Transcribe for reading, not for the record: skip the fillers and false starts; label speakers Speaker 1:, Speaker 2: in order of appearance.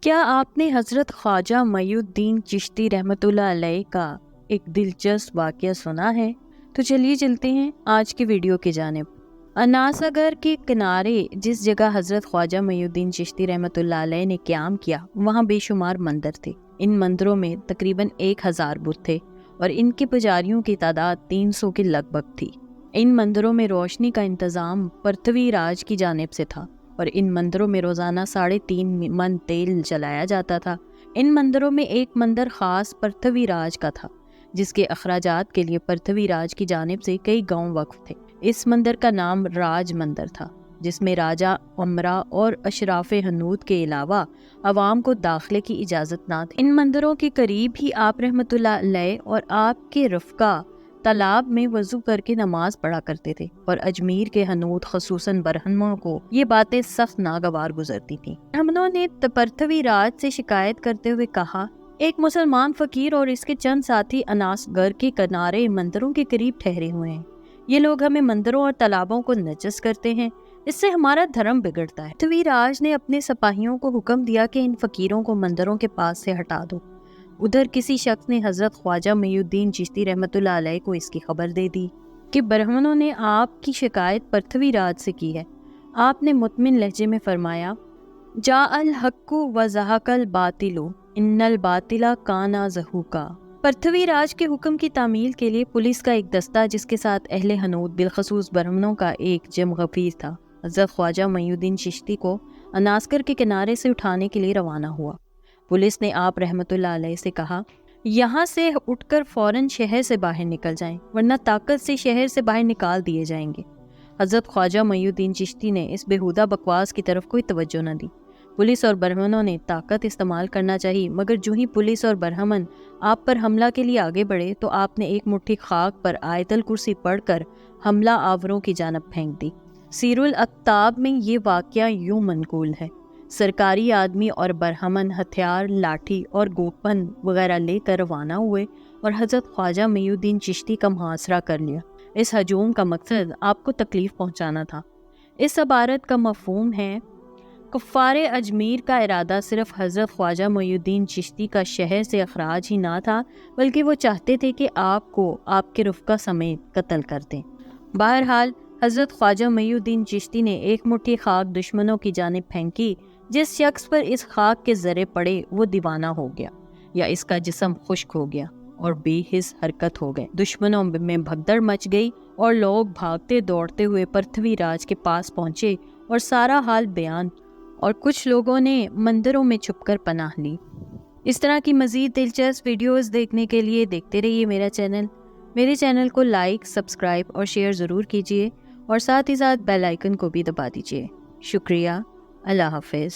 Speaker 1: کیا آپ نے حضرت خواجہ معی الدین چشتی رحمۃ اللہ علیہ کا ایک دلچسپ واقعہ سنا ہے؟ تو چلیے چلتے ہیں آج کی ویڈیو کی جانب۔ اناساگر کے کنارے جس جگہ حضرت خواجہ معی الدین چشتی رحمۃ اللہ علیہ نے قیام کیا، وہاں بے شمار مندر تھے۔ ان مندروں میں تقریباً 1000 بت تھے اور ان کے پجاریوں کی تعداد 300 کے لگ بھگ تھی۔ ان مندروں میں روشنی کا انتظام پرتھوی راج کی جانب سے تھا اور ان مندروں میں روزانہ 3.5 من تیل جلایا جاتا تھا۔ ان مندروں میں ایک مندر خاص پرتھوی راج کا تھا، جس کے اخراجات کے لیے پرتھوی راج کی جانب سے کئی گاؤں وقف تھے۔ اس مندر کا نام راج مندر تھا، جس میں راجہ، امرا اور اشراف ہنود کے علاوہ عوام کو داخلے کی اجازت نہ تھی۔ ان مندروں کے قریب ہی آپ رحمۃ اللہ علیہ اور آپ کے رفقا تالاب میں وضو کر کے نماز پڑھا کرتے تھے، اور اجمیر کے ہنود خصوصاً برہمنوں کو یہ باتیں سخت ناگوار گزرتی تھیں۔ برہمنوں نے پرتھوی راج سے شکایت کرتے ہوئے کہا، ایک مسلمان فقیر اور اس کے چند ساتھی اناسگڑھ کے کنارے مندروں کے قریب ٹھہرے ہوئے ہیں۔ یہ لوگ ہمیں مندروں اور تالابوں کو نجس کرتے ہیں، اس سے ہمارا دھرم بگڑتا ہے۔ پرتھوی راج نے اپنے سپاہیوں کو حکم دیا کہ ان فقیروں کو مندروں کے پاس سے ہٹا دو۔ ادھر کسی شخص نے حضرت خواجہ معی الدین چشتی رحمۃ اللہ علیہ کو اس کی خبر دے دی کہ برہمنوں نے آپ کی شکایت پرتھوی راج سے کی ہے۔ آپ نے مطمئن لہجے میں فرمایا، جاء الحق و زہق الباطل ان الباطل کان زہوقا۔ پرتھوی راج کے حکم کی تعمیل کے لیے پولیس کا ایک دستہ، جس کے ساتھ اہل ہنود بالخصوص برہمنوں کا ایک جم غفیر تھا، حضرت خواجہ معی الدین چشتی کو اناسگڑھ کے کنارے سے اٹھانے کے لیے روانہ ہوا۔ پولیس نے آپ رحمۃ اللہ علیہ سے کہا، یہاں سے اٹھ کر فوراً شہر سے باہر نکل جائیں، ورنہ طاقت سے شہر سے باہر نکال دیے جائیں گے۔ حضرت خواجہ معی الدین چشتی نے اس بےہودہ بکواس کی طرف کوئی توجہ نہ دی۔ پولیس اور برہمنوں نے طاقت استعمال کرنا چاہی، مگر جو ہی پولیس اور برہمن آپ پر حملہ کے لیے آگے بڑھے تو آپ نے ایک مٹھی خاک پر آیت الکرسی پڑھ کر حملہ آوروں کی جانب پھینک دی۔ سیر الاکتاب میں یہ واقعہ یوں منقول ہے، سرکاری آدمی اور برہمن ہتھیار، لاٹھی اور گوپن وغیرہ لے کر روانہ ہوئے اور حضرت خواجہ معی الدین چشتی کا محاصرہ کر لیا۔ اس ہجوم کا مقصد آپ کو تکلیف پہنچانا تھا۔ اس عبارت کا مفہوم ہے، کفار اجمیر کا ارادہ صرف حضرت خواجہ معی الدین چشتی کا شہر سے اخراج ہی نہ تھا، بلکہ وہ چاہتے تھے کہ آپ کو آپ کے رفقا سمیت قتل کر دیں۔ بہرحال حضرت خواجہ معی الدین چشتی نے ایک مٹھی خاک دشمنوں کی جانب پھینکی۔ جس شخص پر اس خاک کے ذرے پڑے وہ دیوانہ ہو گیا، یا اس کا جسم خشک ہو گیا اور بے حس حرکت ہو گئے۔ دشمنوں میں بھگدڑ مچ گئی اور لوگ بھاگتے دوڑتے ہوئے پرتھوی راج کے پاس پہنچے اور سارا حال بیان، اور کچھ لوگوں نے مندروں میں چھپ کر پناہ لی۔ اس طرح کی مزید دلچسپ ویڈیوز دیکھنے کے لیے دیکھتے رہیے میرے چینل کو لائک، سبسکرائب اور شیئر ضرور کیجیے، اور ساتھ ہی ساتھ بیل آئیکن کو بھی دبا دیجیے۔ شکریہ۔ اللہ حافظ۔